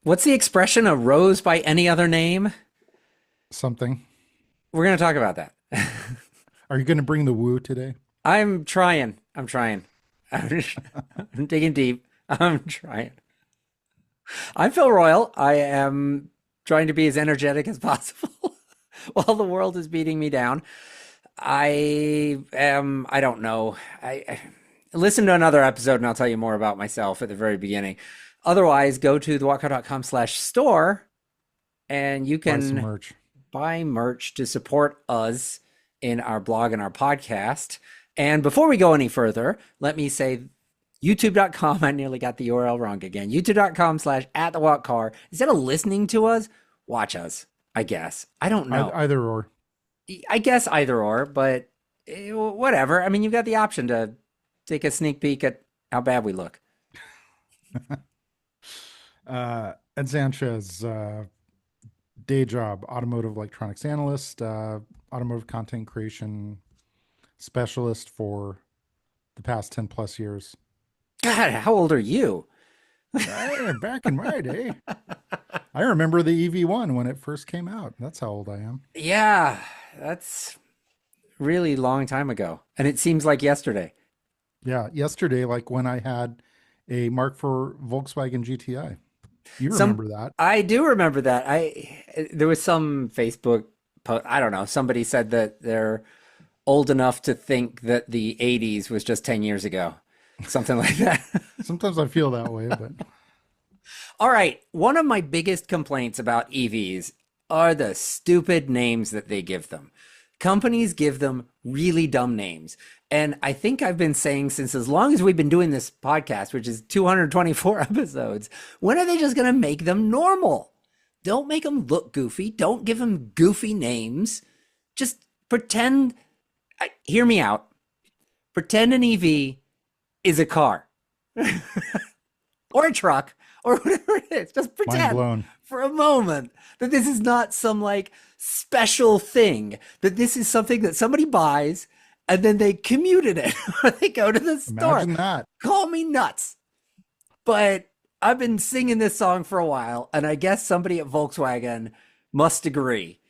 What's the expression, a rose by any other name? Something. We're going to talk about that. Are you going to bring the woo today? I'm trying. I'm trying. I'm, I'm digging deep. I'm trying. I'm Phil Royle. I am trying to be as energetic as possible while the world is beating me down. I don't know. I listen to another episode and I'll tell you more about myself at the very beginning. Otherwise, go to thewalkout.com/store and you Buy some can merch. buy merch to support us in our blog and our podcast. And before we go any further, let me say youtube.com. I nearly got the URL wrong again. youtube.com/at the walk car. Instead of listening to us, watch us, I guess. I don't know. Either or. I guess either or, but whatever. I mean, you've got the option to take a sneak peek at how bad we look. Ed Sanchez, day job, automotive electronics analyst, automotive content creation specialist for the past 10 plus years. God, how old are you? Back in my day, I remember the EV1 when it first came out. That's how old I am. Yeah, that's really long time ago. And it seems like yesterday. Yeah, yesterday, like when I had a Mark for Volkswagen GTI. You Some remember that? I do remember that. I there was some Facebook post, I don't know, somebody said that they're old enough to think that the 80s was just 10 years ago. Something like that. Sometimes I feel that way, but All right, one of my biggest complaints about EVs are the stupid names that they give them. Companies give them really dumb names. And I think I've been saying since as long as we've been doing this podcast, which is 224 episodes, when are they just going to make them normal? Don't make them look goofy. Don't give them goofy names. Just pretend, hear me out. Pretend an EV is a car or a truck or whatever it is. Just mind pretend blown. for a moment that this is not some like special thing, that this is something that somebody buys and then they commuted it or they go to the store. Imagine that. Call me nuts. But I've been singing this song for a while, and I guess somebody at Volkswagen must agree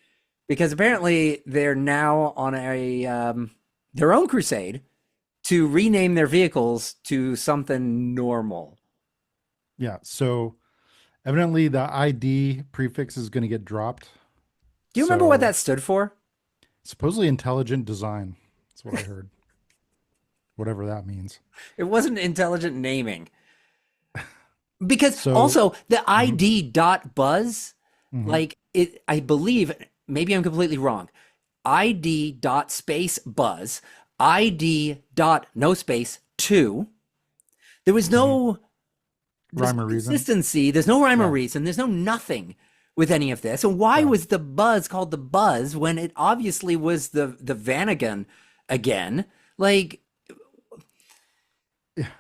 because apparently they're now on a their own crusade to rename their vehicles to something normal. Yeah. So evidently the ID prefix is going to get dropped. Do you remember what So that stood for? supposedly intelligent design. That's what I heard. Whatever that means. It wasn't intelligent naming. Because So also the mhm, ID dot buzz, mhm, like it, I believe, maybe I'm completely wrong. ID dot space buzz, ID dot no space two. There was mhm. no there's Rhyme no or reason. consistency, there's no rhyme or Yeah. reason, there's no nothing with any of this. And why Yeah. was the buzz called the buzz when it obviously was the Vanagon again? Like, Yeah.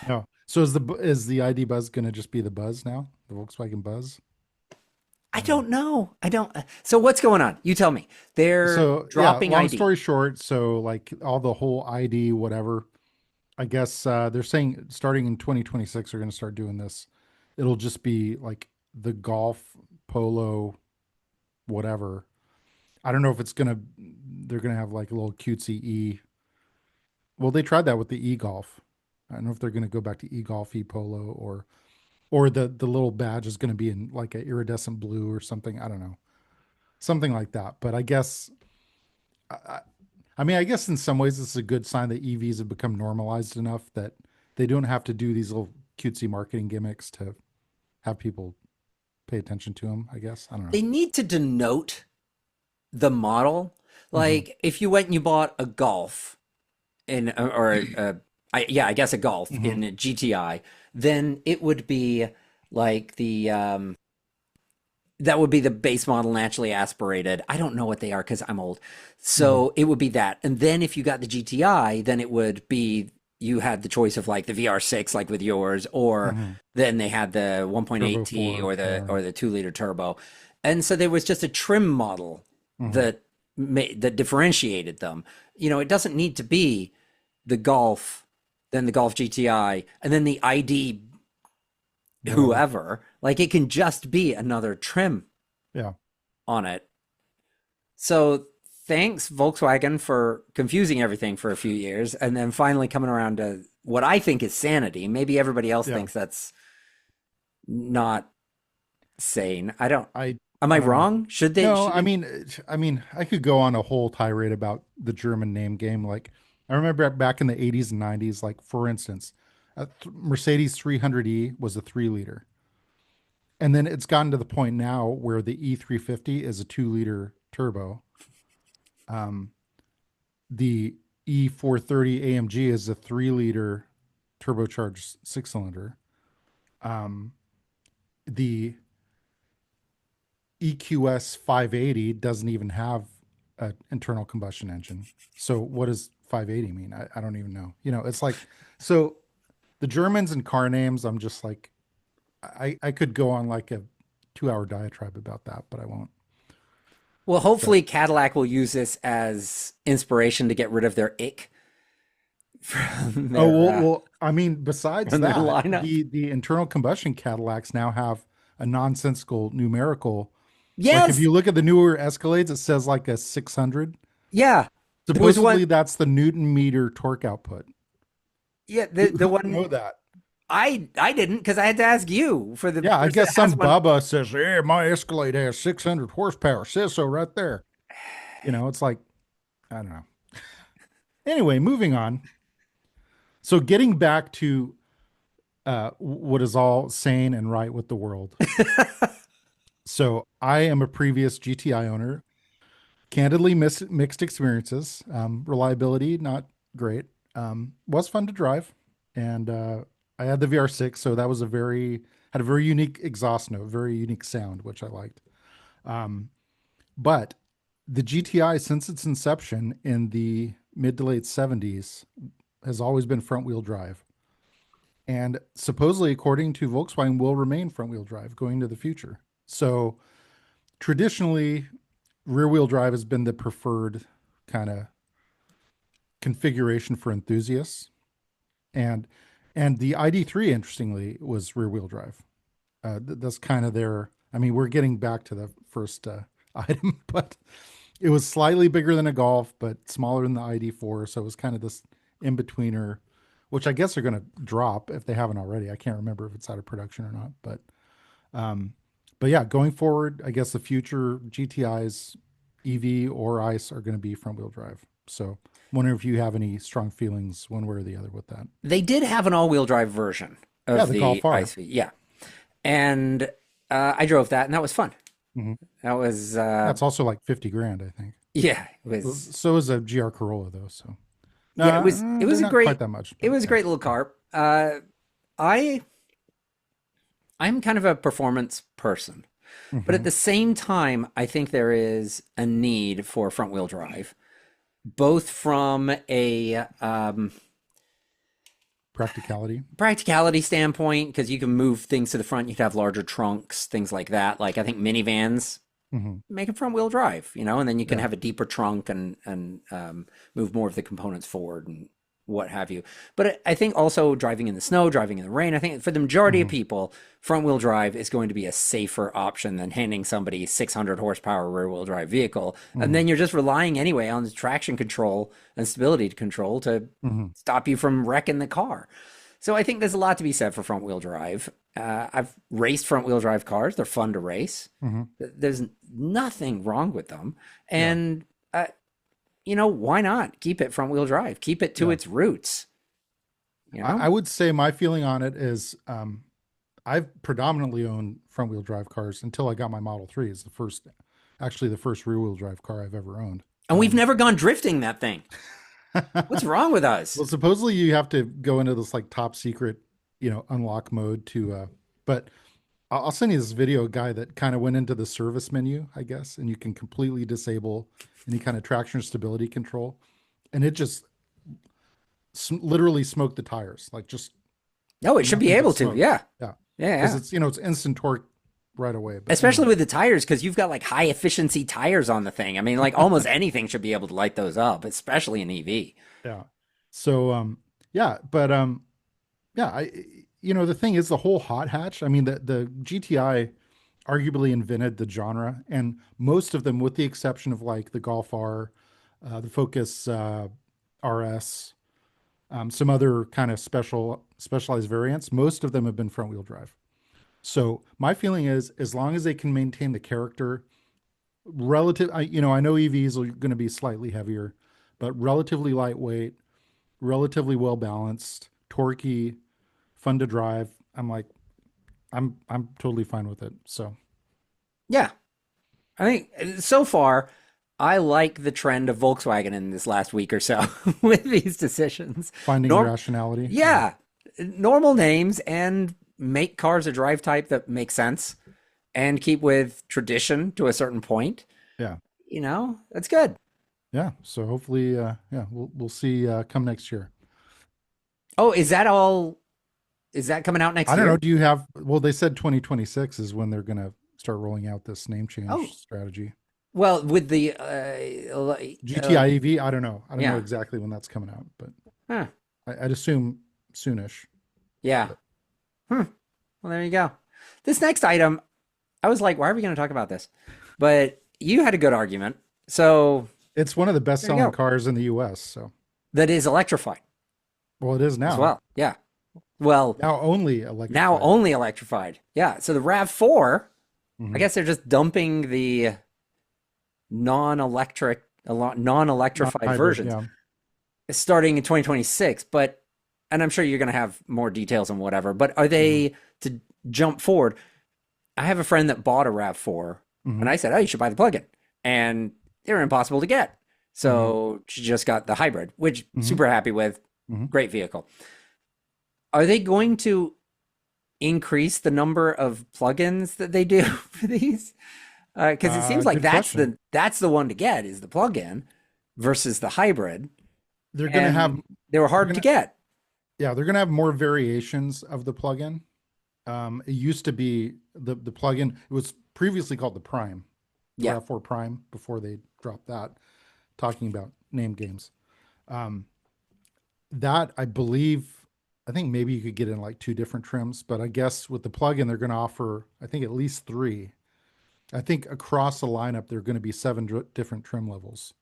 No. So is the ID Buzz going to just be the Buzz now? The Volkswagen Buzz? I I don't know. don't know. I don't. So what's going on? You tell me. They're So yeah, dropping long ID. story short, so like all the whole ID whatever, I guess they're saying starting in 2026 they're going to start doing this. It'll just be like the golf, polo, whatever. I don't know if it's gonna they're gonna have like a little cutesy E. Well, they tried that with the E golf. I don't know if they're gonna go back to E golf, E polo, or the little badge is gonna be in like a iridescent blue or something. I don't know, something like that. But I guess I, I mean I guess in some ways it's a good sign that EVs have become normalized enough that they don't have to do these little cutesy marketing gimmicks to have people pay attention to them. I guess I don't know. They need to denote the model. Hmm. Like if you went and you bought a Golf in or yeah, I guess a Golf Hmm. in a GTI, then it would be like the that would be the base model naturally aspirated. I don't know what they are because I'm old. Hmm. So it would be that. And then if you got the GTI, then it would be you had the choice of like the VR6 like with yours, or Hmm. then they had the Turbo 1.8T four, or the yeah. 2-liter turbo. And so there was just a trim model Hmm. that that differentiated them. You know, it doesn't need to be the Golf, then the Golf GTI, and then the ID whatever. whoever. Like it can just be another trim Yeah. on it. So thanks Volkswagen for confusing everything for a few years and then finally coming around to what I think is sanity. Maybe everybody else Yeah. thinks that's not sane. I don't, I am I I don't know. wrong? No, Should they? I mean, I could go on a whole tirade about the German name game. Like, I remember back in the 80s and 90s, like, for instance, Mercedes 300E was a 3 liter. And then it's gotten to the point now where the E350 is a 2 liter turbo. Um, the E430 AMG is a 3 liter turbocharged 6 cylinder. Um, the EQS 580 doesn't even have an internal combustion engine. So what does 580 mean? I don't even know. You know, it's like, so the Germans and car names, I'm just like, I could go on like a 2 hour diatribe about that, but I won't. Well, But hopefully Cadillac will use this as inspiration to get rid of their ick oh well, I mean, besides from their that, lineup. the internal combustion Cadillacs now have a nonsensical numerical. Like if Yes, you look at the newer Escalades, it says like a 600. yeah. There was one. Supposedly that's the Newton meter torque output. Yeah, Who the would one know that? I didn't because I had to ask you for the Yeah, I person guess that has some one. Bubba says, "Hey, my Escalade has 600 horsepower." Says so right there. You know, it's like I don't know. Anyway, moving on. So getting back to what is all sane and right with the world. So I am a previous GTI owner. Candidly, mixed experiences. Reliability not great. Was fun to drive, and I had the VR6, so that was a very had a very unique exhaust note, very unique sound, which I liked. Um, but the GTI, since its inception in the mid to late 70s, has always been front wheel drive. And supposedly, according to Volkswagen, will remain front wheel drive going into the future. So traditionally, rear wheel drive has been the preferred kind of configuration for enthusiasts. And the ID3, interestingly, was rear wheel drive. That's kind of their. I mean, we're getting back to the first item, but it was slightly bigger than a Golf, but smaller than the ID4. So it was kind of this in betweener, which I guess are going to drop if they haven't already. I can't remember if it's out of production or not, um, but yeah, going forward, I guess the future GTIs, EV or ICE, are going to be front wheel drive. So, wondering if you have any strong feelings one way or the other with that. They did have an all-wheel drive version Yeah, of the the Golf R. ICE, yeah, and I drove that, and that was fun. Hmm. That was That's also like 50 grand, I think. yeah, it Well, was so is a GR Corolla though. So, yeah, it they're was a not quite great that much, it but was a yeah. great little car. I I'm kind of a performance person, but at Hmm. the same time, I think there is a need for front-wheel drive, both from a Practicality. practicality standpoint, because you can move things to the front, you can have larger trunks, things like that. Like I think minivans Hmm. make it front wheel drive, and then you can Yeah. have a deeper trunk and move more of the components forward and what have you. But I think also driving in the snow, driving in the rain, I think for the majority of Hmm. people, front wheel drive is going to be a safer option than handing somebody 600 horsepower rear wheel drive vehicle. And Hmm. then you're just relying anyway on the traction control and stability control to Hmm. stop you from wrecking the car. So I think there's a lot to be said for front wheel drive. I've raced front wheel drive cars. They're fun to race. Hmm. There's nothing wrong with them. Yeah. And, why not keep it front wheel drive? Keep it to Yeah. its roots, you know? I would say my feeling on it is I've predominantly owned front wheel drive cars until I got my Model 3. It's actually the first rear wheel drive car I've ever owned. And we've never gone drifting that thing. What's wrong with us? Well, supposedly you have to go into this like top secret, unlock mode to, but I'll send you this video guy that kind of went into the service menu, I guess, and you can completely disable any kind of traction or stability control. And it just literally smoked the tires, like just No, it should be nothing but able to. smoke. Yeah. Yeah. Yeah. Because Yeah. it's instant torque right away. But Especially anyway, with the tires, because you've got like high efficiency tires on the thing. I mean, like almost anything should be able to light those up, especially an EV. yeah. So, yeah, but, yeah, the thing is the whole hot hatch. I mean, the GTI arguably invented the genre, and most of them, with the exception of like the Golf R, the Focus RS, some other kind of specialized variants, most of them have been front wheel drive. So my feeling is, as long as they can maintain the character, I know EVs are going to be slightly heavier, but relatively lightweight, relatively well balanced, torquey, fun to drive. I'm totally fine with it. So Yeah. I think so far, I like the trend of Volkswagen in this last week or so with these decisions. finding Norm, rationality. Yeah. yeah, normal names and make cars a drive type that makes sense and keep with tradition to a certain point. Yeah. That's good. Yeah. So hopefully, yeah, we'll see come next year. Oh, is that all? Is that coming out I next don't know. year? Do you have, well, they said 2026 is when they're going to start rolling out this name Oh, change strategy. well, with the GTI EV, I don't know. I don't know yeah, exactly when that's coming out, but huh, I'd assume soonish. yeah. But Hmm. Well, there you go. This next item, I was like, why are we going to talk about this? But you had a good argument. So it's one of the best there you selling go. cars in the US. So, That is electrified well, it is as now. well. Yeah. Well, Now only now electrified. only electrified. Yeah. So the RAV4, I Hmm. guess they're just dumping the Not non-electrified hybrid. versions Yeah. starting in 2026. And I'm sure you're going to have more details on whatever, but are Hmm. they to jump forward? I have a friend that bought a RAV4 and Hmm. I said, oh, you should buy the plug-in. And they're impossible to get. Hmm. So she just got the hybrid, which Hmm. super happy with. Hmm. Great vehicle. Are they going to increase the number of plugins that they do for these? Because it seems like Good question. that's the one to get is the plug-in versus the hybrid, They're going to have, and they were they're hard going to to, get. yeah, they're going to have more variations of the plug-in. It used to be the plug-in. It was previously called the Prime, the Yeah, RAV4 Prime, before they dropped that. Talking about name games, um, that I believe, I think maybe you could get in like two different trims, but I guess with the plug-in, they're going to offer, I think, at least three. I think across the lineup, there are going to be seven different trim levels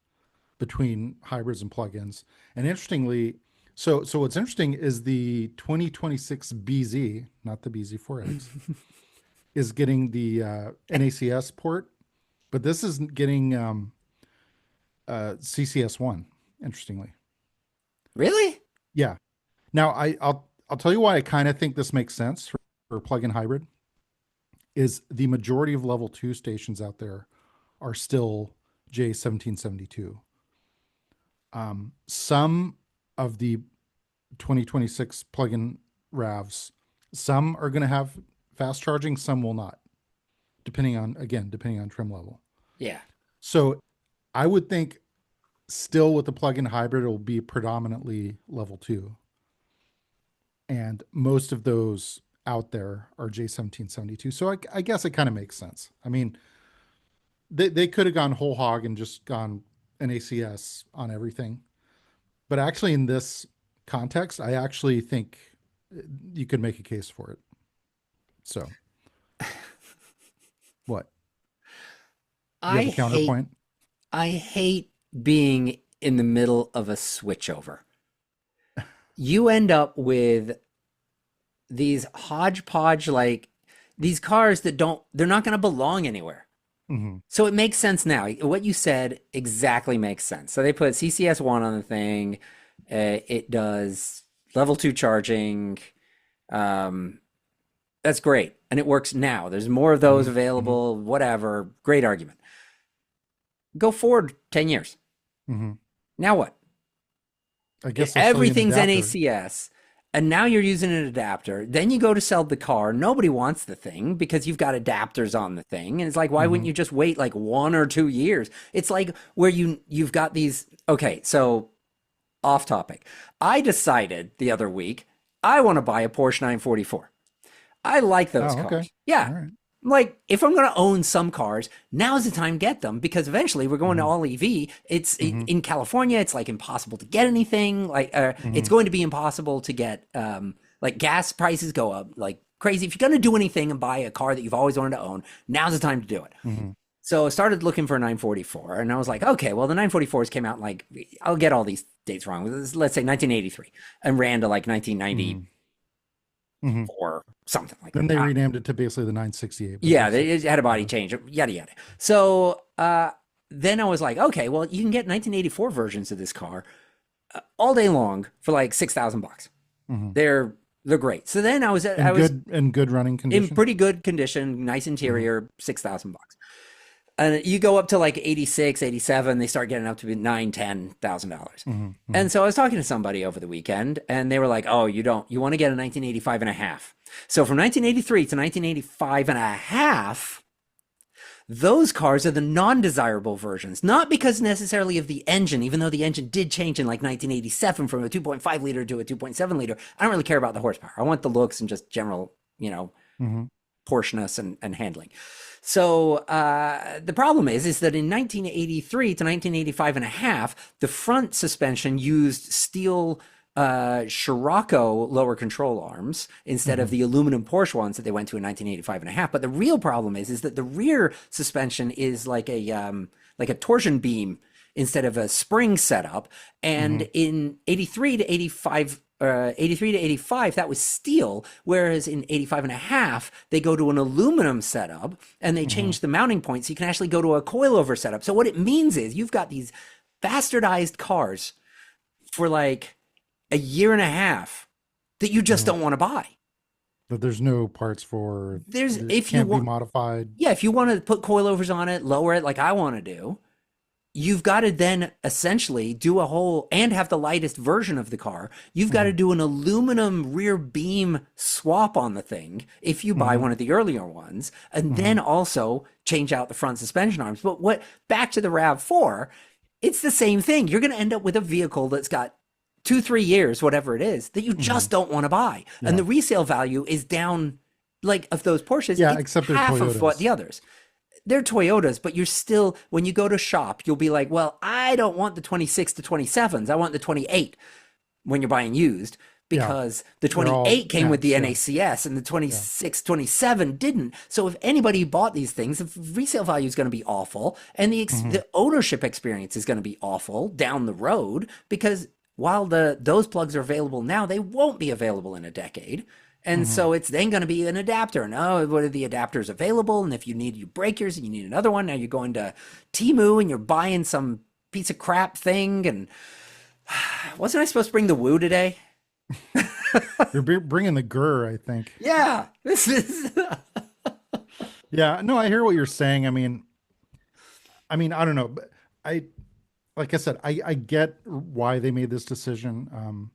between hybrids and plugins. And interestingly, so what's interesting is the 2026 BZ, not the BZ4X, is getting the NACS port, but this is getting CCS1. Interestingly, really? yeah. Now I'll tell you why I kind of think this makes sense for a plug-in hybrid. Is the majority of level two stations out there are still J1772. Some of the 2026 plug-in RAVs, some are going to have fast charging, some will not, depending on trim level. Yeah. So I would think still with the plug-in hybrid, it will be predominantly level two. And most of those out there are J1772. So I guess it kind of makes sense. I mean, they could have gone whole hog and just gone an ACS on everything. But actually, in this context, I actually think you could make a case for it. So, what? Do you I have a hate counterpoint? I hate being in the middle of a switchover. You end up with these hodgepodge like these cars that they're not going to belong anywhere. Hmm. So it makes sense now. What you said exactly makes sense. So they put CCS1 on the thing. It does level 2 charging. Um, that's great. And it works now. There's more of those Hmm. Hmm. available, whatever. Great argument. Go forward 10 years. Hmm. Now what? I guess they'll sell you an Everything's adapter. NACS. And now you're using an adapter. Then you go to sell the car. Nobody wants the thing because you've got adapters on the thing. And it's like, why wouldn't Hmm. you just wait like 1 or 2 years? It's like where you've got these. Okay, so off topic. I decided the other week I want to buy a Porsche 944. I like those Oh, okay. cars. Yeah. All right. Like if I'm going to own some cars, now's the time to get them because eventually we're going to Hmm. all EV. Hmm. In California, it's like impossible to get anything. Like it's Hmm. going to be impossible to get Like gas prices go up like crazy. If you're going to do anything and buy a car that you've always wanted to own, now's the time to do it. Hmm. So I started looking for a 944 and I was like, okay, well, the 944s came out in like, I'll get all these dates wrong. Let's say 1983 and ran to like 1994, Hmm. Hmm. something like Then that. they renamed it to basically the 968. But Yeah, yes, it had a body yeah. change, yada, yada. So then I was like, okay, well, you can get 1984 versions of this car all day long for like 6,000 bucks. Hmm. They're they're great. So then I was In good running in condition. pretty good condition, nice Hmm. interior, 6,000 bucks. And you go up to like 86, 87, they start getting up to be nine, $10,000. Hmm. Hmm. And so I was talking to somebody over the weekend and they were like, oh, you want to get a 1985 and a half. So from 1983 to 1985 and a half, those cars are the non-desirable versions, not because necessarily of the engine, even though the engine did change in like 1987 from a 2.5 liter to a 2.7 liter. I don't really care about the horsepower. I want the looks and just general, Hmm. Portioness and handling. So the problem is that in 1983 to 1985 and a half, the front suspension used steel Scirocco lower control arms instead of Hmm. the aluminum Porsche ones that they went to in 1985 and a half. But the real problem is that the rear suspension is like a torsion beam instead of a spring setup. And Hmm. in 83 to 85, 83 to 85, that was steel, whereas in 85 and a half, they go to an aluminum setup and they Hmm. change the mounting point so you can actually go to a coilover setup. So what it means is you've got these bastardized cars for like a year and a half that you just Hmm. don't want to buy. That there's no parts for, There's it if you can't be want, modified. yeah, if you want to put coilovers on it, lower it like I want to do, you've got to then essentially do a whole and have the lightest version of the car. You've got to Hmm. do an aluminum rear beam swap on the thing if you buy Hmm. one of the earlier ones, and Hmm. then also change out the front suspension arms. But what back to the RAV4, it's the same thing. You're going to end up with a vehicle that's got 2, 3 years, whatever it is, that you Hmm. just don't want to buy. And Yeah. the resale value is down, like of those Porsches, Yeah. it's Except they're half of what the Toyotas. others. They're Toyotas, but you're still, when you go to shop, you'll be like, well, I don't want the 26 to 27s. I want the 28 when you're buying used Yeah. because the They're all 28 came with the max. Yeah. NACS and the Yeah. 26, 27 didn't. So if anybody bought these things, the resale value is going to be awful and Hmm. the ownership experience is going to be awful down the road because while those plugs are available now, they won't be available in a decade. And Hmm. so it's then going to be an adapter. And oh, what are the adapters available? And if you need your breakers and you need another one, now you're going to Timu and you're buying some piece of crap thing. And wasn't I supposed to bring the Woo today? They're bringing the GUR, I think. Yeah, this is. Yeah. No, I hear what you're saying. I mean, I don't know, but I, like I said, I get why they made this decision.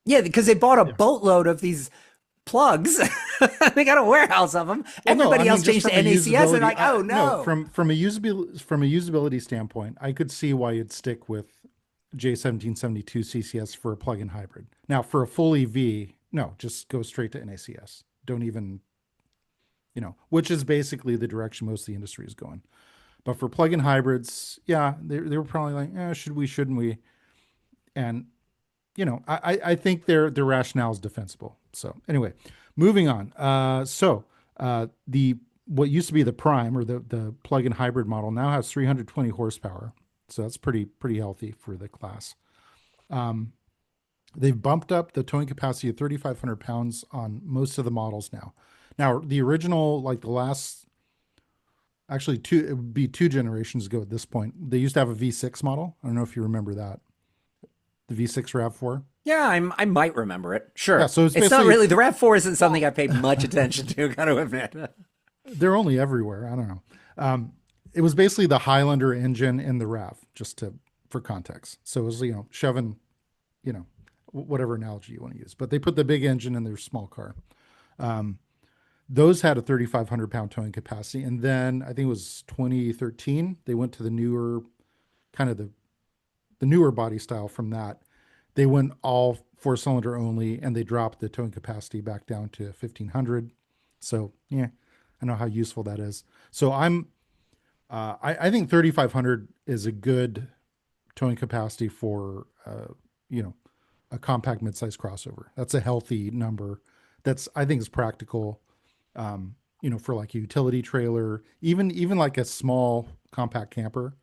Yeah, because they bought a Yeah. boatload of these plugs. They got a warehouse of them. Well, no, I Everybody else mean, just changed to from a NACS. They're usability, like, oh no, no. from a usability standpoint, I could see why you'd stick with J1772 CCS for a plug-in hybrid. Now, for a full EV, no, just go straight to NACS. Don't even, which is basically the direction most of the industry is going. But for plug-in hybrids, yeah, they were probably like, should we, shouldn't we? And I think their rationale is defensible. So anyway, moving on. The what used to be the Prime or the plug-in hybrid model now has 320 horsepower. So that's pretty healthy for the class. Um, they've bumped up the towing capacity of 3,500 pounds on most of the models now. Now the original, like the last, actually it would be two generations ago at this point. They used to have a V6 model. I don't know if you remember that, the V6 RAV4. Yeah, I might remember it. Yeah, Sure. so it's It's not basically, really, the RAV4 isn't something well, I paid much attention to, gotta admit. they're only everywhere. I don't know. It was basically the Highlander engine in the RAV, just to for context. So it was shoving, you know whatever analogy you want to use, but they put the big engine in their small car. Um, those had a 3,500 pound towing capacity, and then I think it was 2013 they went to the newer, kind of the newer body style from that. They went all four cylinder only, and they dropped the towing capacity back down to 1,500. So yeah, I know how useful that is. So I think 3,500 is a good towing capacity for you know a compact midsize crossover. That's a healthy number. That's I think is practical. For like a utility trailer, even like a small compact camper.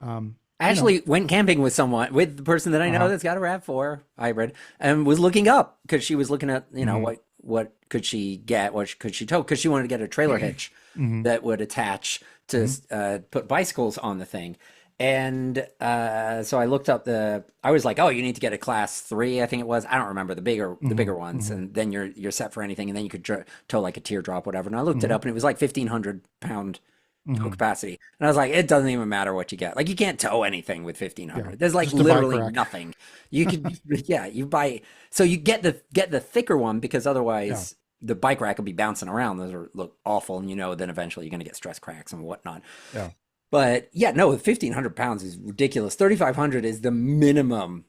Um, I you know, actually went camping with someone, with the person that I know uh-huh. that's got a RAV4 hybrid, and was looking up because she was looking at, Hmm. what could she get, what could she tow, because she wanted to get a trailer hitch Hmm. that would attach to Hmm. put bicycles on the thing. And so I looked up I was like, oh, you need to get a class 3, I think it was. I don't remember the Hmm. bigger ones, Hmm. and then you're set for anything, and then you could tow like a teardrop, whatever. And I looked it Hmm. up, and it was like 1,500 pound tow Hmm. capacity. And I was like, it doesn't even matter what you get. Like you can't tow anything with Yeah, 1,500. There's like just a bike literally rack. nothing. You could yeah, you buy so you get the thicker one because Yeah, otherwise the bike rack will be bouncing around. Those look awful, and then eventually you're gonna get stress cracks and whatnot. yeah, But yeah, no, 1,500 pounds is ridiculous. 3,500 is the minimum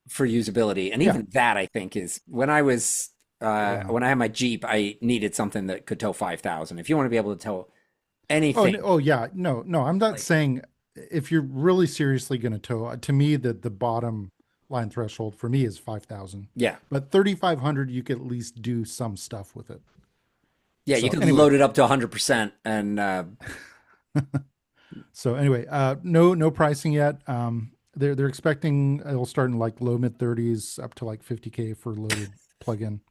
for usability. And yeah, even that I think is yeah. when I had my Jeep, I needed something that could tow 5,000. If you want to be able to tow Oh, anything oh yeah. No, no, I'm not like saying if you're really seriously going to tow, to me, the bottom line threshold for me is 5,000. yeah. But 3,500, you could at least do some stuff with it. Yeah, you So could anyway, load it up to 100% and no pricing yet. They're expecting it'll start in like low mid 30s up to like 50K for loaded plug-in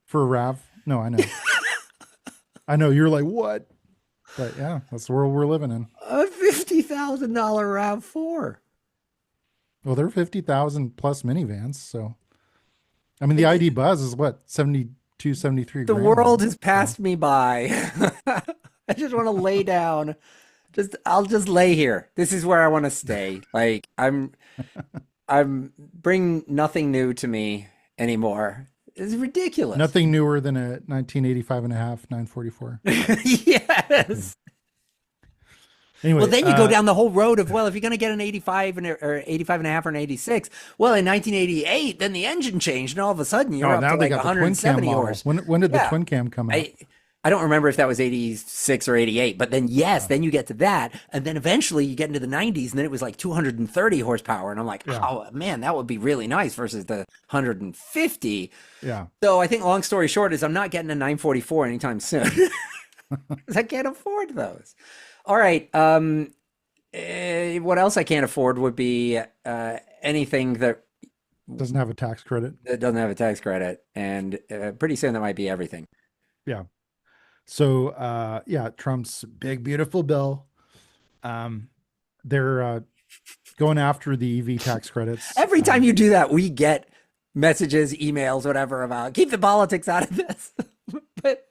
for a RAV. No, I know you're like what, but yeah, that's the world we're living in. a $50,000 RAV4. Well, they're 50,000 plus minivans, so I mean, the It, ID Buzz is what, 72, 73 the grand world now. has So, passed me by. I just want to lay down. I'll just lay here. This is where I want to stay. Like I'm bring nothing new to me anymore. It's ridiculous. nothing newer than a 1985 and a half 944. Yes. Well, Anyway, then you go down the whole road of, well, if you're going to get an 85 or 85 and a half or an 86, well, in 1988, then the engine changed and all of a sudden you're oh, up to now they like got the twin cam 170 model. horse. When did the Yeah. twin cam come out? I I don't remember if that was 86 or 88, but then yes, Yeah. then you get to that, and then eventually you get into the 90s, and then it was like 230 horsepower, and I'm like, Yeah. oh man, that would be really nice versus the 150. Yeah. So I think long story short is I'm not getting a 944 anytime soon because I can't afford those. All right, what else I can't afford would be anything Doesn't have a tax credit. that doesn't have a tax credit, and pretty soon that might be everything. Yeah. So yeah, Trump's big beautiful bill. Um they're going after the EV tax credits. Every time you do that, we get messages, emails, whatever about keep the politics out of this. But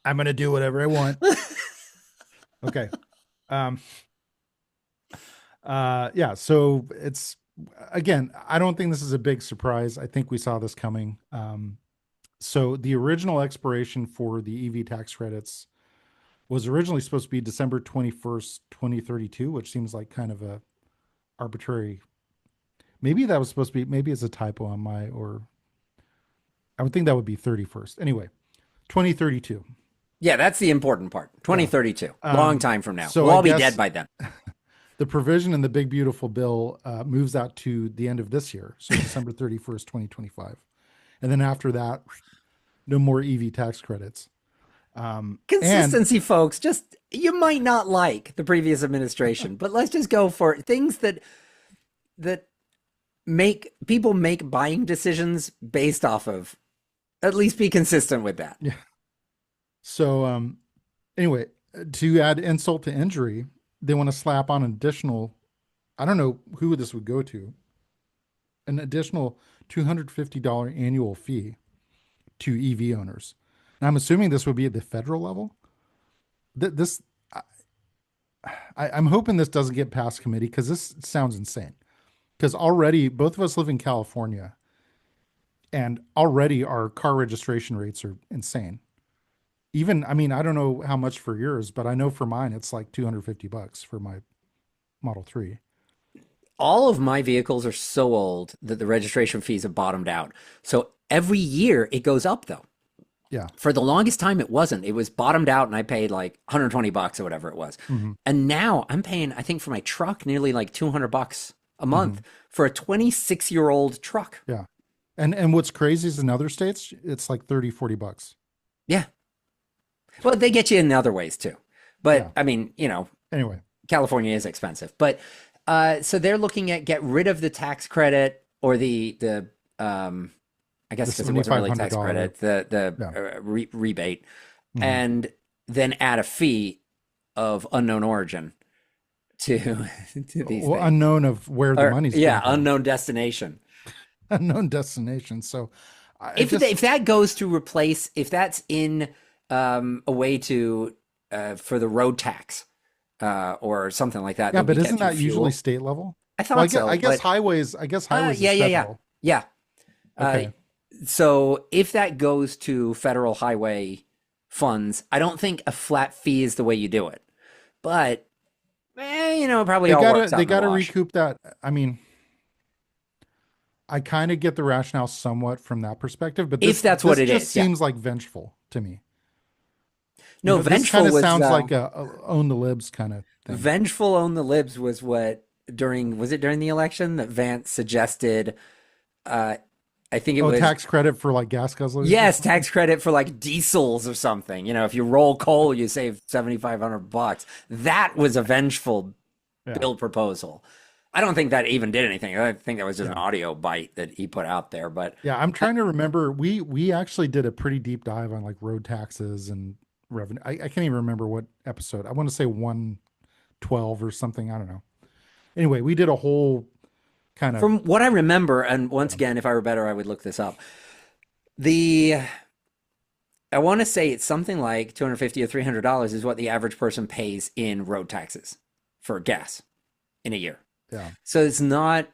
I'm going to do whatever I want. Okay. Um yeah, so it's again, I don't think this is a big surprise. I think we saw this coming. So the original expiration for the EV tax credits was originally supposed to be December 21st, 2032, which seems like kind of a arbitrary. Maybe that was supposed to be, maybe it's a typo on my, or I would think that would be 31st. Anyway, 2032. yeah, that's the important part. Yeah. 2032, long time from now. So We'll I all be dead guess by then. the provision in the big beautiful bill moves out to the end of this year. So December 31st, 2025. And then after that, no more EV tax credits. And Consistency, folks. Just you might not like the previous administration, but let's just go for things that make people make buying decisions based off of. At least be consistent with that. yeah. So anyway, to add insult to injury, they want to slap on an additional, I don't know who this would go to, an additional $250 annual fee to EV owners. And I'm assuming this would be at the federal level. This, I'm hoping this doesn't get past committee because this sounds insane. Because already both of us live in California, and already our car registration rates are insane. Even, I mean, I don't know how much for yours, but I know for mine it's like $250 for my Model 3. All of my vehicles are so old that the registration fees have bottomed out. So every year it goes up though. Yeah. For the longest time it wasn't. It was bottomed out and I paid like $120 or whatever it was. Hmm. And now I'm paying, I think for my truck, nearly like $200 a Hmm. month for a 26-year-old truck. Yeah. And what's crazy is in other states, it's like 30, $40. Yeah. Well, they get you in other ways too. But Yeah. I mean, Anyway, California is expensive. But so they're looking at get rid of the tax credit or the I guess the because it wasn't really tax $7,500. credit, the Yeah. rebate, Hmm. and then add a fee of unknown origin to to these Well, things. unknown of where the Or money's yeah, coming from, unknown destination. unknown destination. So I If just, if that goes to replace, if that's in a way to for the road tax or something like that yeah, that we but get isn't through that usually fuel. state level? I Well, thought so, but I guess highways yeah, is yeah, yeah, federal. yeah. Uh, Okay. so if that goes to federal highway funds, I don't think a flat fee is the way you do it. But it probably all works out They in the gotta wash. recoup that. I mean, I kind of get the rationale somewhat from that perspective, but If that's what this it just is, yeah. seems like vengeful to me. No, This kind vengeful of was sounds like a own the libs kind of thing. vengeful on the libs was what during was it during the election that Vance suggested uh I think it Oh, was tax credit for like gas guzzlers or yes, something. tax credit for like diesels or something. If you roll coal, you save $7,500. That was a vengeful Yeah, bill proposal. I don't think that even did anything. I think that was just an yeah, audio bite that he put out there. But yeah. I'm I, trying to remember. We actually did a pretty deep dive on like road taxes and revenue. I can't even remember what episode. I want to say 112 or something. I don't know. Anyway, we did a whole kind of from what I remember, and once yeah. again, if I were better, I would look this up. The I want to say it's something like 250 or $300 is what the average person pays in road taxes for gas in a year. Yeah. So it's not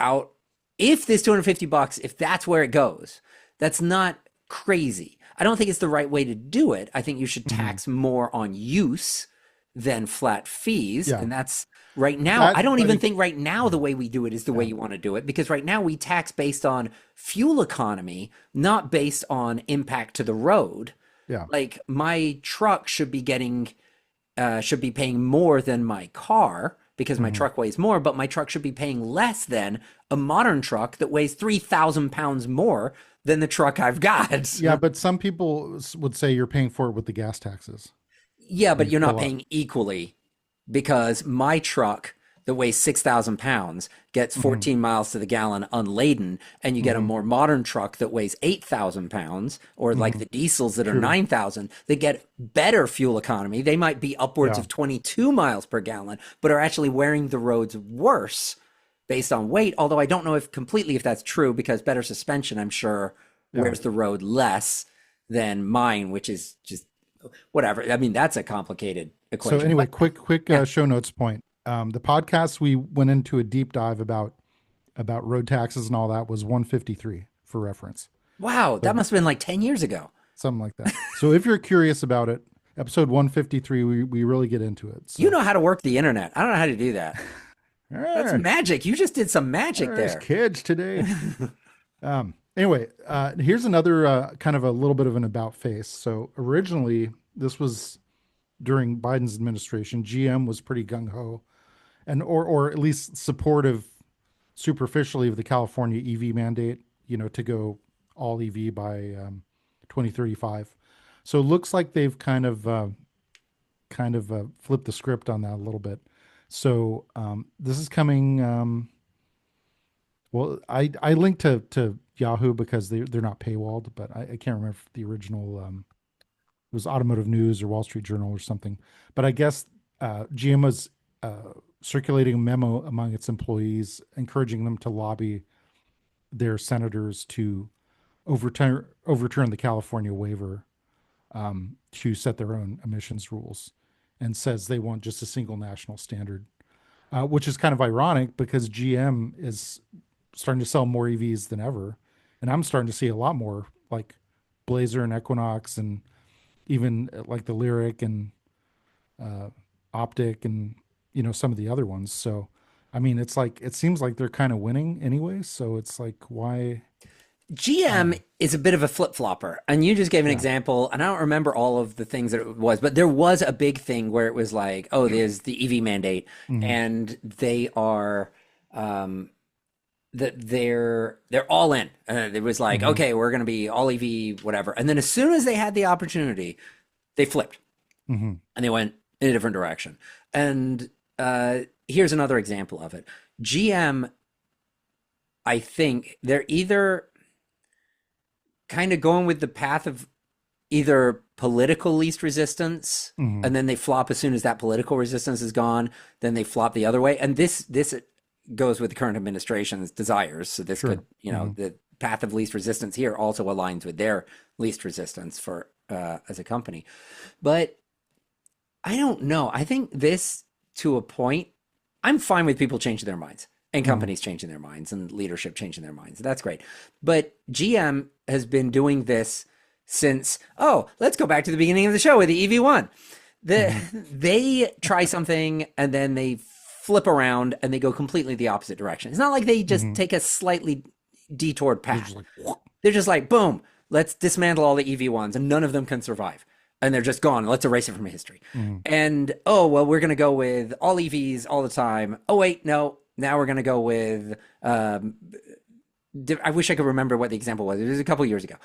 out if this 250 bucks, if that's where it goes, that's not crazy. I don't think it's the right way to do it. I think you should Hmm. tax more on use than flat fees. Yeah. And that's right now. That, I don't but even it, think right now the way we do it is the way yeah. you want to do it because right now we tax based on fuel economy, not based on impact to the road. Yeah. Like my truck should be paying more than my car because my Hmm. truck weighs more, but my truck should be paying less than a modern truck that weighs 3,000 pounds more than the truck I've got. Yeah, but some people would say you're paying for it with the gas taxes Yeah, when but you you're not fill up. paying equally because my truck that weighs 6,000 pounds gets Hmm. 14 miles to the gallon unladen, and you get a Hmm. more modern truck that weighs 8,000 pounds, or like Hmm. the diesels that are True. 9,000, they get better fuel economy. They might be upwards Yeah. of 22 miles per gallon, but are actually wearing the roads worse based on weight. Although I don't know if completely if that's true because better suspension, I'm sure, Yeah. wears the road less than mine, which is just whatever. I mean, that's a complicated So equation. anyway, But quick yeah, show notes point. The podcast we went into a deep dive about road taxes and all that was 153 for reference. wow, So that must have been like 10 years ago. something like that. So if you're curious about it, episode 153, we really get into it. You So know how to work the internet. I don't know how to do that. That's eh, magic. You just did some magic there's there. kids today. Anyway, here's another kind of a little bit of an about face. So originally, this was during Biden's administration. GM was pretty gung ho, and or at least supportive superficially of the California EV mandate. To go all EV by 2035. So it looks like they've kind of flipped the script on that a little bit. So this is coming. Well, I linked to Yahoo because they're not paywalled, but I can't remember if the original it was Automotive News or Wall Street Journal or something. But I guess GM was circulating a memo among its employees, encouraging them to lobby their senators to overturn the California waiver to set their own emissions rules, and says they want just a single national standard, which is kind of ironic because GM is starting to sell more EVs than ever, and I'm starting to see a lot more like Blazer and Equinox, and even like the Lyric and uh, Optic, and some of the other ones. So, I mean, it's like it seems like they're kind of winning anyway. So it's like why I don't GM know. is a bit of a flip-flopper. And you just gave an Yeah. example, and I don't remember all of the things that it was, but there was a big thing where it was like, oh, there's the EV mandate, Hmm. and they are. that they're all in. It was like, Hmm. okay, we're going to be all EV, whatever. And then as soon as they had the opportunity, they flipped Hmm. and they went in a different direction. And here's another example of it. GM, I think they're either kind of going with the path of either political least resistance, Hmm. and then they flop as soon as that political resistance is gone, then they flop the other way. And this goes with the current administration's desires. So this Sure. could, you know, Hmm. the path of least resistance here also aligns with their least resistance for as a company. But I don't know. I think this, to a point, I'm fine with people changing their minds and Hmm. companies changing their minds and leadership changing their minds. That's great. But GM has been doing this since, oh, let's go back to the beginning of the show with the EV1. Hmm. They try something and then they flip around and they go completely the opposite direction. It's not like they just Hmm. take a slightly detoured They're path. just like, They're just like, boom, let's dismantle all the EV1s and none of them can survive. And they're just gone. Let's erase it from history. hmm. And oh, well, we're going to go with all EVs all the time. Oh, wait, no. Now we're going to go with, I wish I could remember what the example was. It was a couple years ago.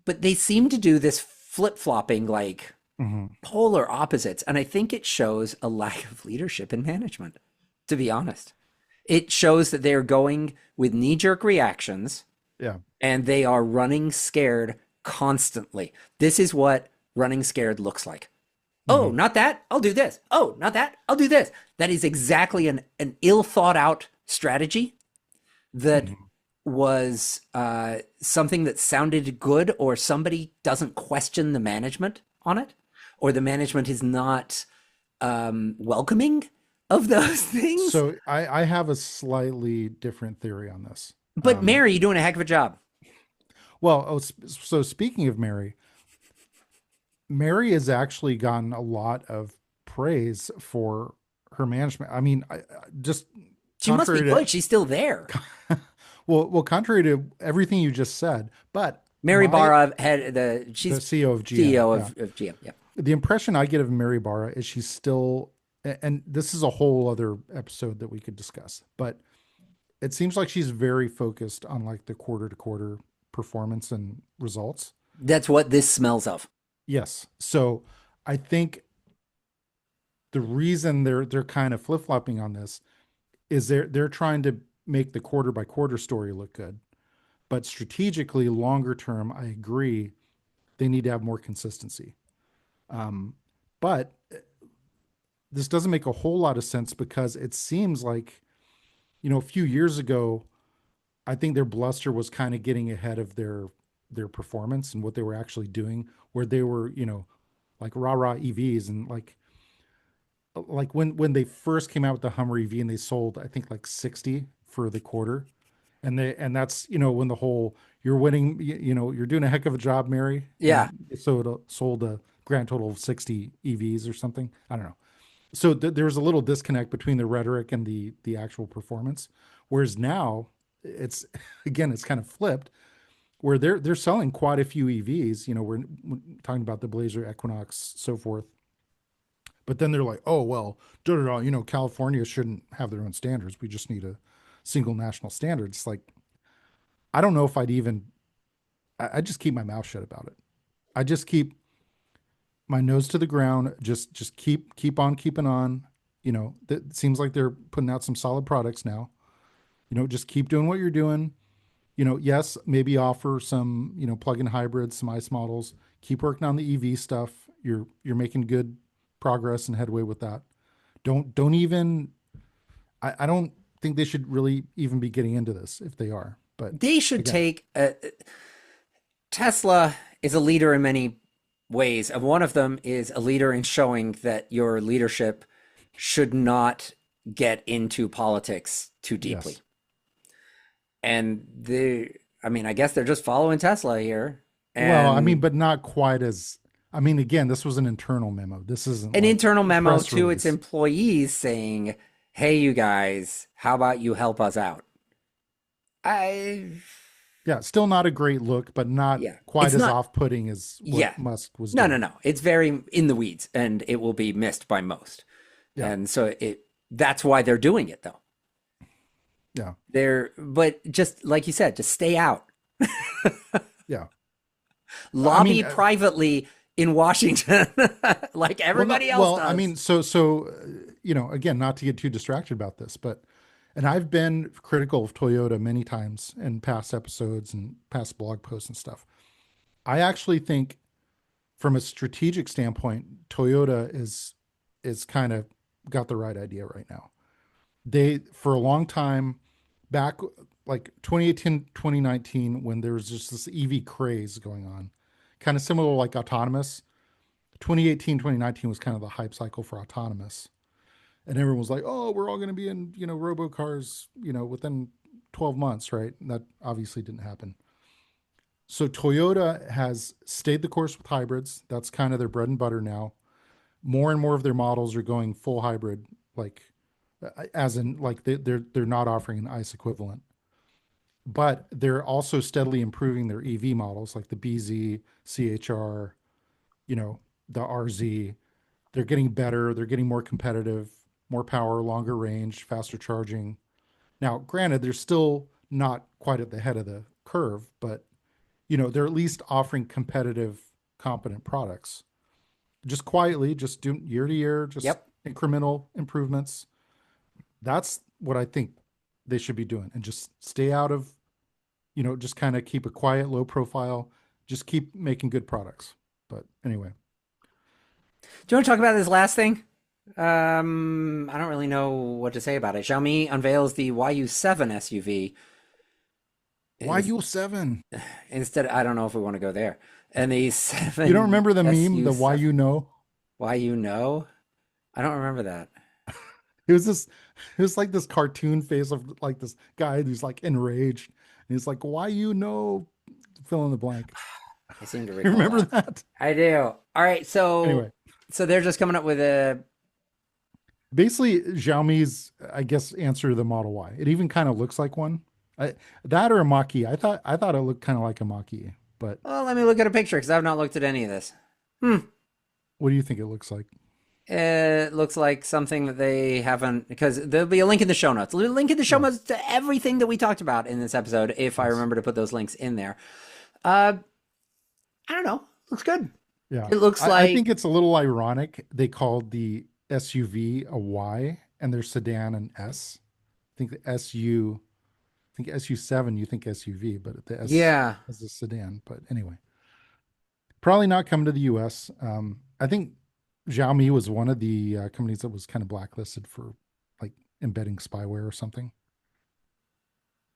But they seem to do this flip flopping like Hmm. polar opposites. And I think it shows a lack of leadership and management, to be honest. It shows that they're going with knee jerk reactions Yeah. and they are running scared constantly. This is what running scared looks like. Oh, Hmm. not that. I'll do this. Oh, not that. I'll do this. That is exactly an ill thought out strategy that Hmm. was something that sounded good, or somebody doesn't question the management on it, or the management is not welcoming of those things. So I have a slightly different theory on this. But Mary, you're doing a heck of a job. Well, so speaking of Mary, Mary has actually gotten a lot of praise for her management. I mean, just She must be contrary good. She's still there. to contrary to everything you just said, but Mary my Barra had the she's CEO of GM, CEO yeah, of GM. Yeah. the impression I get of Mary Barra is she's still, and this is a whole other episode that we could discuss, but it seems like she's very focused on like the quarter to quarter performance and results. That's what this smells of. Yes. So I think the reason they're kind of flip flopping on this is they're trying to make the quarter by quarter story look good, but strategically, longer term, I agree they need to have more consistency. Um, but this doesn't make a whole lot of sense because it seems like a few years ago, I think their bluster was kind of getting ahead of their performance and what they were actually doing, where they were like rah rah EVs and like when they first came out with the Hummer EV and they sold I think like 60 for the quarter, and that's when the whole you're winning, you're doing a heck of a job, Mary, Yeah. and so it sold a grand total of 60 EVs or something. I don't know. So there was a little disconnect between the rhetoric and the actual performance, whereas now it's again it's kind of flipped where they're selling quite a few EVs. We're talking about the Blazer, Equinox, so forth. But then they're like, oh, well, da, da, da, California shouldn't have their own standards. We just need a single national standard. It's like, I don't know if I just keep my mouth shut about it. I just keep my nose to the ground. Just keep on keeping on. It seems like they're putting out some solid products now. Just keep doing what you're doing. Yes, maybe offer some, plug-in hybrids, some ICE models. Keep working on the EV stuff. You're making good progress and headway with that. Don't even. I don't think they should really even be getting into this if they are. But They should again, take Tesla is a leader in many ways, and one of them is a leader in showing that your leadership should not get into politics too deeply. yes. And I mean, I guess they're just following Tesla here. Well, I mean, And but not quite as. I mean, again, this was an internal memo. This isn't an like internal a memo press to its release. employees saying, "Hey, you guys, how about you help us out?" I, Yeah, still not a great look, but not yeah, quite it's as not, off-putting as what yeah, Musk was no, no, doing. no. It's very in the weeds and it will be missed by most. Yeah. And so that's why they're doing it though. Yeah. But just like you said, just stay out. Yeah. I Lobby mean, privately in Washington like well, no, everybody else well, I does. mean, again, not to get too distracted about this, but, and I've been critical of Toyota many times in past episodes and past blog posts and stuff. I actually think, from a strategic standpoint, Toyota is kind of got the right idea right now. They, for a long time, back like 2018, 2019, when there was just this EV craze going on, kind of similar like autonomous. 2018, 2019 was kind of the hype cycle for autonomous. And everyone was like, oh, we're all going to be in, robo cars, within 12 months, right? And that obviously didn't happen. So Toyota has stayed the course with hybrids. That's kind of their bread and butter now. More and more of their models are going full hybrid, like as in like they're not offering an ICE equivalent. But they're also steadily improving their EV models like the BZ, CHR, the RZ. They're getting better, they're getting more competitive, more power, longer range, faster charging. Now, granted, they're still not quite at the head of the curve, but they're at least offering competitive, competent products. Just quietly, just do year to year, just Yep. incremental improvements. That's what I think they should be doing, and just stay out of, just kind of keep a quiet, low profile, just keep making good products. But anyway, Do you want to talk about this last thing? I don't really know what to say about it. Xiaomi unveils the YU7 SUV. why Is you 7? instead, I don't know if we want to go there. And the You don't 7 remember the meme, the why SU7. you know? Why you know? I don't remember that. It was this, it was like this cartoon face of like this guy who's like enraged. And he's like, why you know, fill in the blank. I seem to You recall remember that. that? I do. All right, Anyway, so they're just coming up with a. basically Xiaomi's, I guess, answer to the Model Y. It even kind of looks like one. I, that or a Mach-E. I thought it looked kind of like a Mach-E, but Well, let me look at a picture because I've not looked at any of this. Hmm. what do you think it looks like? It looks like something that they haven't, because there'll be a link in the show notes. A link in the show Yeah. notes to everything that we talked about in this episode, if I Yes. remember to put those links in there. Uh, I don't know. Looks good. Yeah. It looks I think like, it's a little ironic. They called the SUV a Y and their sedan an S. I think the SU7, you think SUV, but the S yeah. is a sedan. But anyway, probably not coming to the US. I think Xiaomi was one of the companies that was kind of blacklisted for like embedding spyware or something.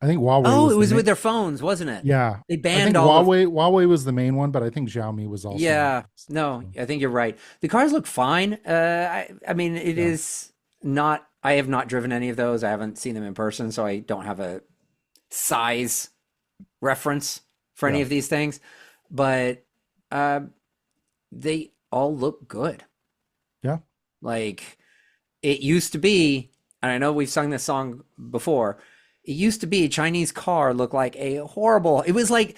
I think Huawei Oh, it was the was main. with their phones, wasn't it? Yeah, They I banned think all of. Huawei was the main one, but I think Xiaomi was also on the Yeah. list. No, So I think you're right. The cars look fine. I mean, it yeah, is not. I have not driven any of those. I haven't seen them in person, so I don't have a size reference for any yeah, of these things. But uh, they all look good. yeah. Like it used to be, and I know we've sung this song before. It used to be a Chinese car looked like a horrible. It was like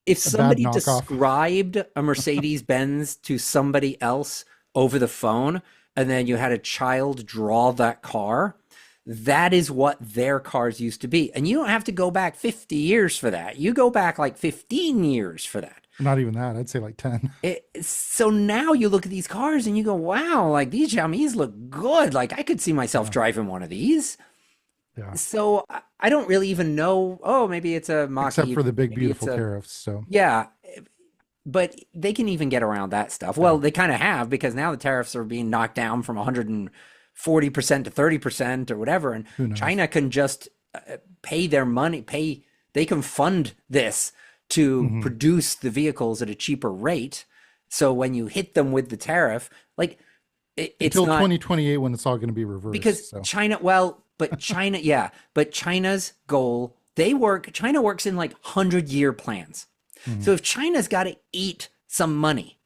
if A bad somebody knockoff. described a Mercedes Benz to somebody else over the phone, and then you had a child draw that car, that is what their cars used to be. And you don't have to go back 50 years for that. You go back like 15 years for that. Not even that. I'd say like 10. So now you look at these cars and you go, wow, like these Xiaomi's look good. Like I could see myself Yeah, driving one of these. yeah. So I don't really even know. Oh, maybe it's a Except Mach-E. for the big Maybe it's beautiful a, tariffs. So yeah, but they can even get around that stuff. Well, yeah, they kind of have because now the tariffs are being knocked down from 140% to 30% or whatever. And who knows? China can just pay their money, they can fund this to Hmm. produce the vehicles at a cheaper rate. So when you hit them with the tariff, like it's Until not 2028 when it's all going to be because reversed. So China, well, but China, yeah, but China's goal, China works in like 100-year plans. mhm, So if China's got to eat some money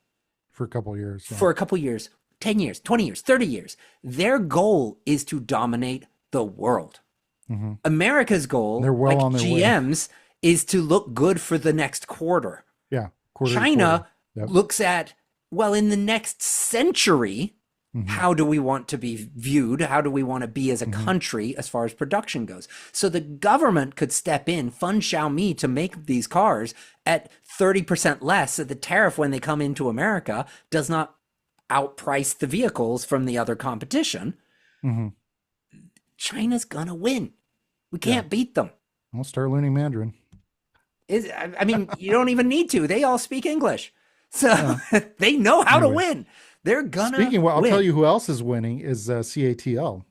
for a couple of years. Yeah. for a couple years, 10 years, 20 years, 30 years, their goal is to dominate the world. Hmm. America's They're goal, well like on their way. GM's, is to look good for the next quarter. Yeah. Quarter to quarter. China Yep. looks at, well, in the next century, Hmm. How do we want to be viewed? How do we want to be as a Hmm. country as far as production goes? So the government could step in, fund Xiaomi to make these cars at 30% less. So the tariff when they come into America does not outprice the vehicles from the other competition. Hmm. China's gonna win. We Yeah. can't beat them. I'll start learning Mandarin. I mean, you don't even need to. They all speak English. So Yeah. they know how to Anyway, win. They're gonna speaking, well, I'll tell win. you who else is winning is CATL.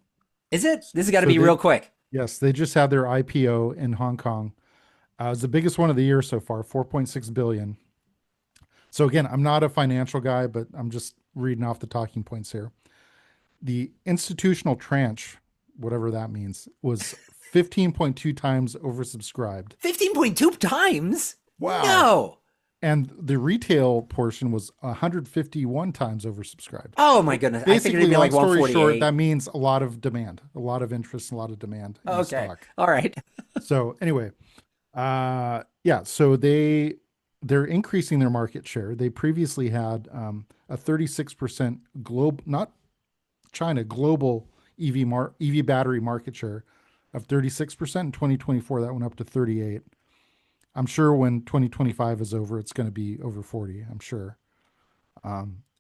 Is it? This has got to So be they, real quick. yes, they just had their IPO in Hong Kong. It's the biggest one of the year so far, 4.6 billion. So again, I'm not a financial guy, but I'm just reading off the talking points here. The institutional tranche, whatever that means, was 15.2 times oversubscribed. 15.2 times? Wow. No. And the retail portion was 151 times oversubscribed. Oh my goodness. I figured it'd Basically, be long like story short, 148. that means a lot of demand, a lot of interest, a lot of demand in the Okay. stock. All right. So anyway, yeah, so they're increasing their market share. They previously had a 36% global, not China, global EV battery market share of 36%. In 2024, that went up to 38. I'm sure when 2025 is over, it's going to be over 40. I'm sure.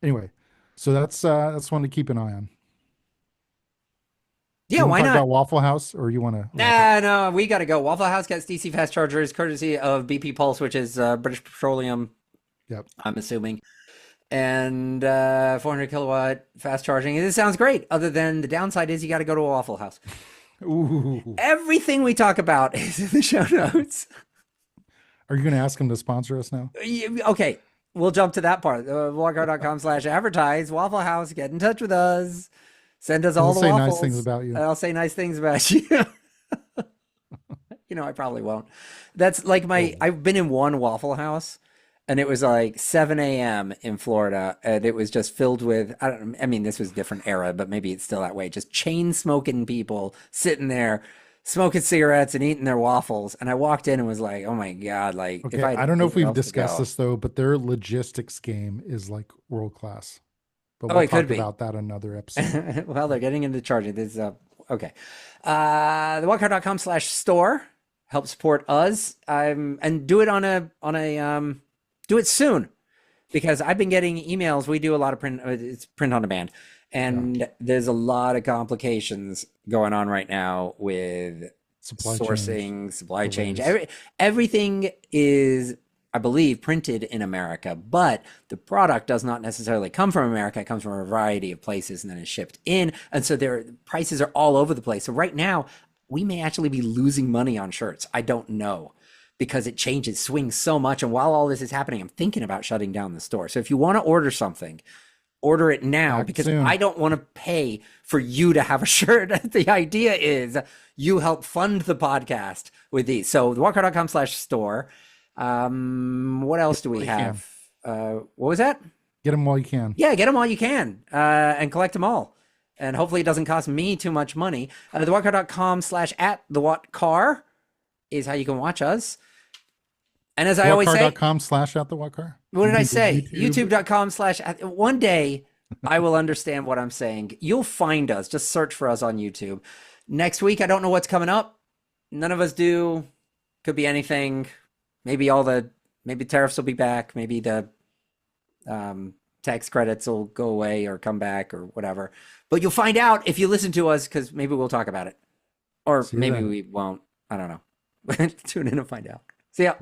Anyway, so that's one to keep an eye on. Do Yeah, you want why to talk not? about Waffle House, or you want to wrap up? Nah, no, we got to go. Waffle House gets DC fast chargers courtesy of BP Pulse, which is British Petroleum, Yep. I'm assuming. And 400 kilowatt fast charging. This sounds great. Other than the downside is you got to go to a Waffle House. Ooh. Everything we talk about is in the show notes. Are you going to ask them to sponsor us now? Okay, we'll jump to that part. Walkart.com/advertise. Waffle House, get in touch with us. Send us And all we'll the say nice things waffles. about you. I'll say nice things about you. You know, I probably won't. That's like Oh, I've been in one Waffle House and it was like 7 a.m. in Florida and it was just filled with, I mean, this was a different era, but maybe it's still that way. Just chain smoking people sitting there smoking cigarettes and eating their waffles. And I walked in and was like, oh my God, like if okay. I I had don't know if anywhere we've else to discussed go. this though, but their logistics game is like world class. But Oh, we'll it could talk be. about that another episode. Well, they're getting into charging. This is okay. The walkart.com/store help support us. And do it do it soon because I've been getting emails. We do a lot of print, it's print on demand, Yeah. and there's a lot of complications going on right now with Supply change sourcing, supply chain. delays. Everything is, I believe, printed in America, but the product does not necessarily come from America. It comes from a variety of places and then is shipped in. And so their prices are all over the place. So right now, we may actually be losing money on shirts. I don't know because it changes, swings so much. And while all this is happening, I'm thinking about shutting down the store. So if you want to order something, order it now Act because soon. I don't want to pay for you to have a shirt. The idea is you help fund the podcast with these. So walker.com/store. What else do we While you can. have? What was that? Get them while you can. Yeah, get them all you can and collect them all. And hopefully it doesn't cost me too much money. TheWhatCar.com/@TheWhatCar is how you can watch us. And as I always say, Whatcar.com/at the what car? what You did I mean the say? YouTube? YouTube.com/. One day I will understand what I'm saying. You'll find us. Just search for us on YouTube. Next week, I don't know what's coming up. None of us do. Could be anything. Maybe tariffs will be back. Maybe the tax credits will go away or come back or whatever. But you'll find out if you listen to us because maybe we'll talk about it. Or See you maybe then. we won't. I don't know. Tune in and find out. See ya.